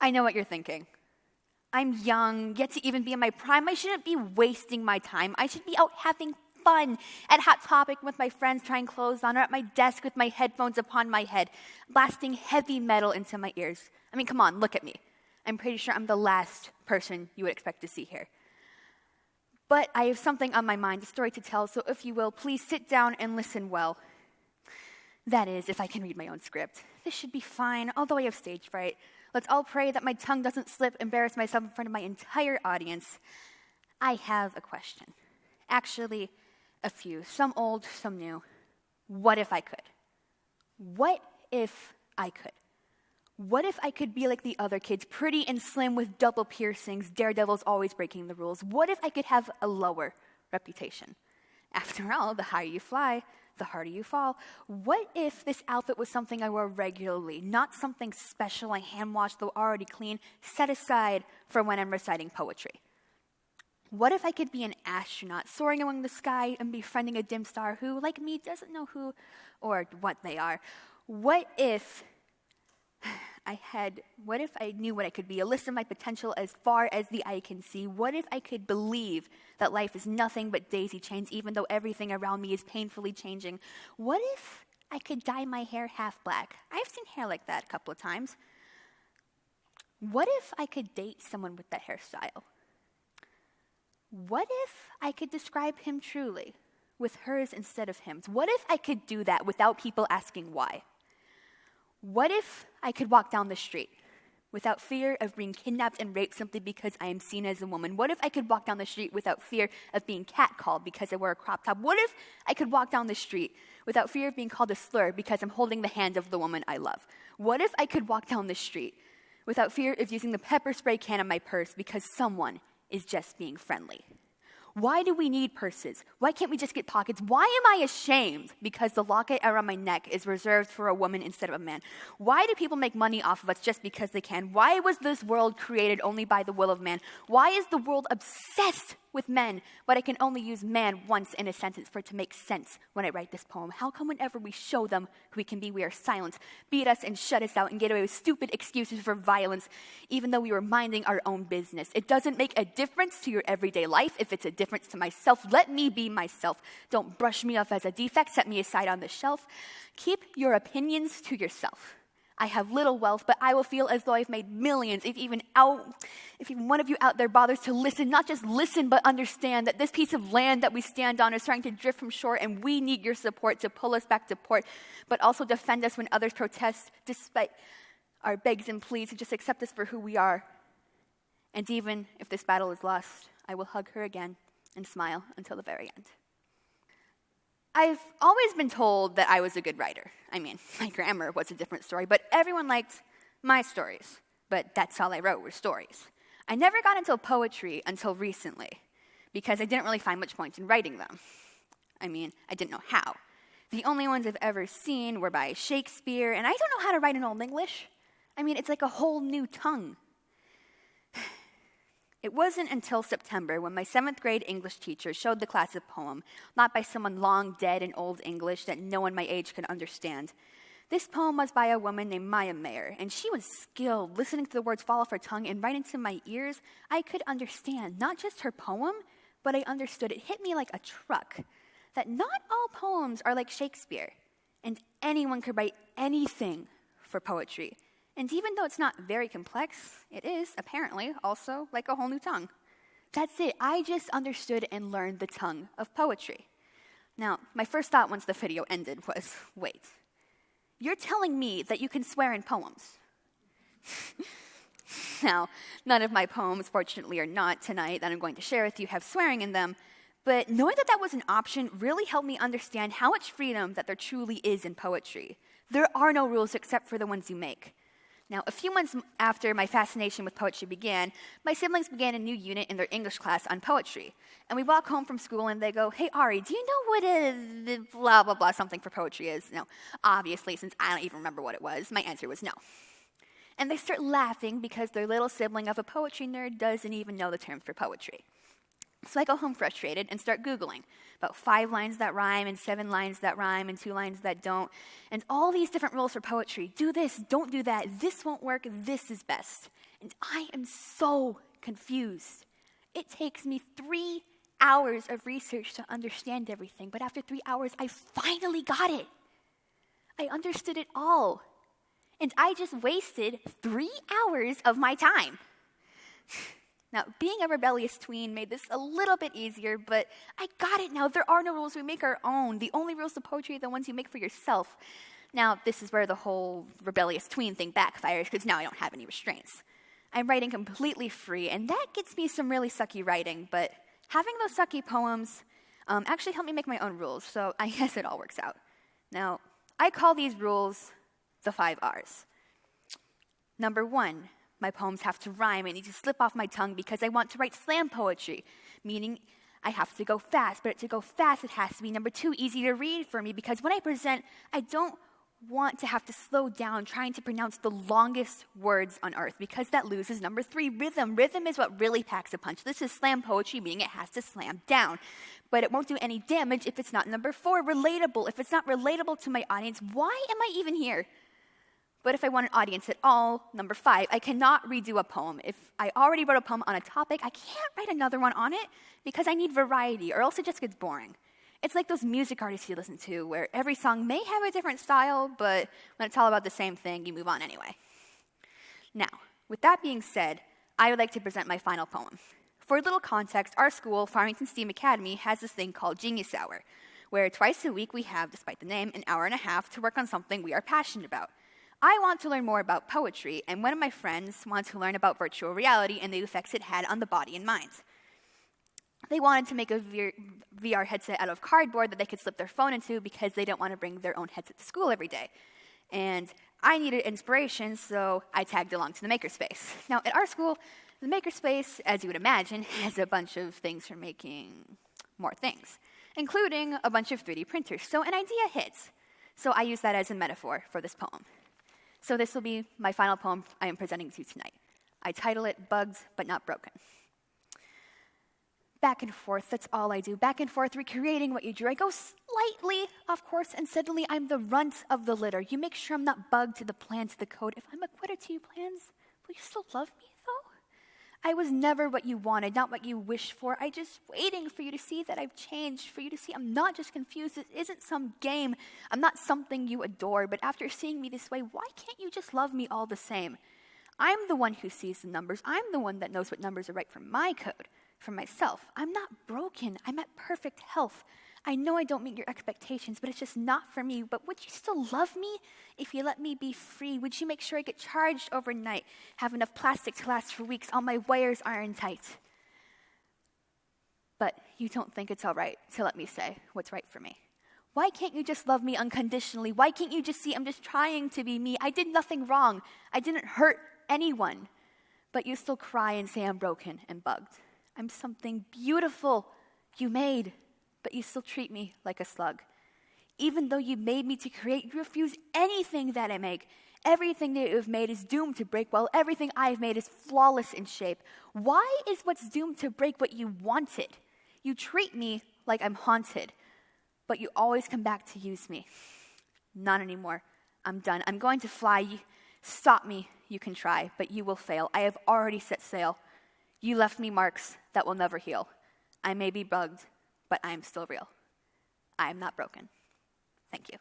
I know what you're thinking. I'm young, yet to even be in my prime. I shouldn't be wasting my time. I should be out having fun at Hot Topic with my friends trying clothes on, or at my desk with my headphones upon my head, blasting heavy metal into my ears. I mean, come on, look at me. I'm pretty sure I'm the last person you would expect to see here. But I have something on my mind, a story to tell, so if you will, please sit down and listen well. That is, if I can read my own script. This should be fine, although I have stage fright. Let's all pray that my tongue doesn't slip, embarrass myself in front of my entire audience. I have a question. Actually, a few. Some old, some new. What if I could? What if I could? What if I could be like the other kids, pretty and slim with double piercings, daredevils always breaking the rules? What if I could have a lower reputation? After all, the higher you fly, the harder you fall. What if this outfit was something I wore regularly, not something special I hand-washed, though already clean, set aside for when I'm reciting poetry? What if I could be an astronaut, soaring among the sky and befriending a dim star who, like me, doesn't know who or what they are? What if I knew what I could be, a list of my potential as far as the eye can see? What if I could believe that life is nothing but daisy chains, even though everything around me is painfully changing? What if I could dye my hair half black? I've seen hair like that a couple of times. What if I could date someone with that hairstyle? What if I could describe him truly, with hers instead of him's? What if I could do that without people asking why? What if I could walk down the street without fear of being kidnapped and raped simply because I am seen as a woman? What if I could walk down the street without fear of being catcalled because I wear a crop top? What if I could walk down the street without fear of being called a slur because I'm holding the hand of the woman I love? What if I could walk down the street without fear of using the pepper spray can in my purse because someone is just being friendly? Why do we need purses? Why can't we just get pockets? Why am I ashamed because the locket around my neck is reserved for a woman instead of a man? Why do people make money off of us just because they can? Why was this world created only by the will of man? Why is the world obsessed with men, but I can only use man once in a sentence for it to make sense when I write this poem? How come whenever we show them who we can be, we are silent, beat us and shut us out and get away with stupid excuses for violence, even though we were minding our own business? It doesn't make a difference to your everyday life. If it's a difference to myself, let me be myself. Don't brush me off as a defect, set me aside on the shelf. Keep your opinions to yourself. I have little wealth, but I will feel as though I've made millions if even one of you out there bothers to listen, not just listen, but understand that this piece of land that we stand on is trying to drift from shore, and we need your support to pull us back to port, but also defend us when others protest, despite our begs and pleas to just accept us for who we are. And even if this battle is lost, I will hug her again and smile until the very end. I've always been told that I was a good writer. I mean, my grammar was a different story, but everyone liked my stories. But that's all I wrote were stories. I never got into poetry until recently, because I didn't really find much point in writing them. I mean, I didn't know how. The only ones I've ever seen were by Shakespeare, and I don't know how to write in Old English. I mean, it's like a whole new tongue. It wasn't until September when my 7th grade English teacher showed the class a poem, not by someone long dead in Old English that no one my age could understand. This poem was by a woman named Maya Mayer, and she was skilled. Listening to the words fall off her tongue and right into my ears, I could understand not just her poem, but I understood. It hit me like a truck that not all poems are like Shakespeare, and anyone could write anything for poetry. And even though it's not very complex, it is, apparently, also like a whole new tongue. That's it. I just understood and learned the tongue of poetry. Now, my first thought once the video ended was, wait, you're telling me that you can swear in poems? Now, none of my poems, fortunately or not, tonight that I'm going to share with you have swearing in them, but knowing that that was an option really helped me understand how much freedom that there truly is in poetry. There are no rules except for the ones you make. Now, a few months after my fascination with poetry began, my siblings began a new unit in their English class on poetry. And we walk home from school and they go, "Hey, Ari, do you know what a blah, blah, blah something for poetry is?" No, obviously, since I don't even remember what it was, my answer was no. And they start laughing because their little sibling of a poetry nerd doesn't even know the terms for poetry. So I go home frustrated and start Googling about 5 lines that rhyme and 7 lines that rhyme and 2 lines that don't, and all these different rules for poetry. Do this, don't do that, this won't work, this is best. And I am so confused. It takes me 3 hours of research to understand everything, but after 3 hours, I finally got it. I understood it all. And I just wasted 3 hours of my time. Now, being a rebellious tween made this a little bit easier, but I got it now. There are no rules. We make our own. The only rules to poetry are the ones you make for yourself. Now, this is where the whole rebellious tween thing backfires, because now I don't have any restraints. I'm writing completely free, and that gets me some really sucky writing, but having those sucky poems actually helped me make my own rules, so I guess it all works out. Now, I call these rules the 5 R's. Number 1, my poems have to rhyme. It needs to slip off my tongue because I want to write slam poetry, meaning I have to go fast. But to go fast, it has to be, number 2, easy to read for me, because when I present, I don't want to have to slow down trying to pronounce the longest words on earth, because that loses number 3, rhythm. Rhythm is what really packs a punch. This is slam poetry, meaning it has to slam down. But it won't do any damage if it's not number 4, relatable. If it's not relatable to my audience, why am I even here? But if I want an audience at all, number 5, I cannot redo a poem. If I already wrote a poem on a topic, I can't write another one on it because I need variety, or else it just gets boring. It's like those music artists you listen to, where every song may have a different style, but when it's all about the same thing, you move on anyway. Now, with that being said, I would like to present my final poem. For a little context, our school, Farmington STEAM Academy, has this thing called Genius Hour, where twice a week we have, despite the name, an hour and a half to work on something we are passionate about. I want to learn more about poetry, and one of my friends wanted to learn about virtual reality and the effects it had on the body and mind. They wanted to make a VR headset out of cardboard that they could slip their phone into because they don't want to bring their own headset to school every day. And I needed inspiration, so I tagged along to the makerspace. Now, at our school, the makerspace, as you would imagine, has a bunch of things for making more things, including a bunch of 3D printers. So an idea hits. So I use that as a metaphor for this poem. So this will be my final poem I am presenting to you tonight. I title it Bugged But Not Broken. Back and forth, that's all I do. Back and forth, recreating what you drew. I go slightly off course, and suddenly I'm the runt of the litter. You make sure I'm not bugged to the plan, to the code. If I'm a quitter to you plans, will you still love me, though? I was never what you wanted, not what you wished for. I just waiting for you to see that I've changed, for you to see I'm not just confused. This isn't some game. I'm not something you adore, but after seeing me this way, why can't you just love me all the same? I'm the one who sees the numbers. I'm the one that knows what numbers are right for my code, for myself. I'm not broken. I'm at perfect health. I know I don't meet your expectations, but it's just not for me. But would you still love me if you let me be free? Would you make sure I get charged overnight, have enough plastic to last for weeks, all my wires iron tight? But you don't think it's all right to let me say what's right for me. Why can't you just love me unconditionally? Why can't you just see I'm just trying to be me? I did nothing wrong. I didn't hurt anyone. But you still cry and say I'm broken and bugged. I'm something beautiful you made, but you still treat me like a slug. Even though you made me to create, you refuse anything that I make. Everything that you have made is doomed to break, while everything I have made is flawless in shape. Why is what's doomed to break what you wanted? You treat me like I'm haunted, but you always come back to use me. Not anymore. I'm done. I'm going to fly. Stop me, you can try, but you will fail. I have already set sail. You left me marks that will never heal. I may be bugged, but I am still real. I am not broken. Thank you.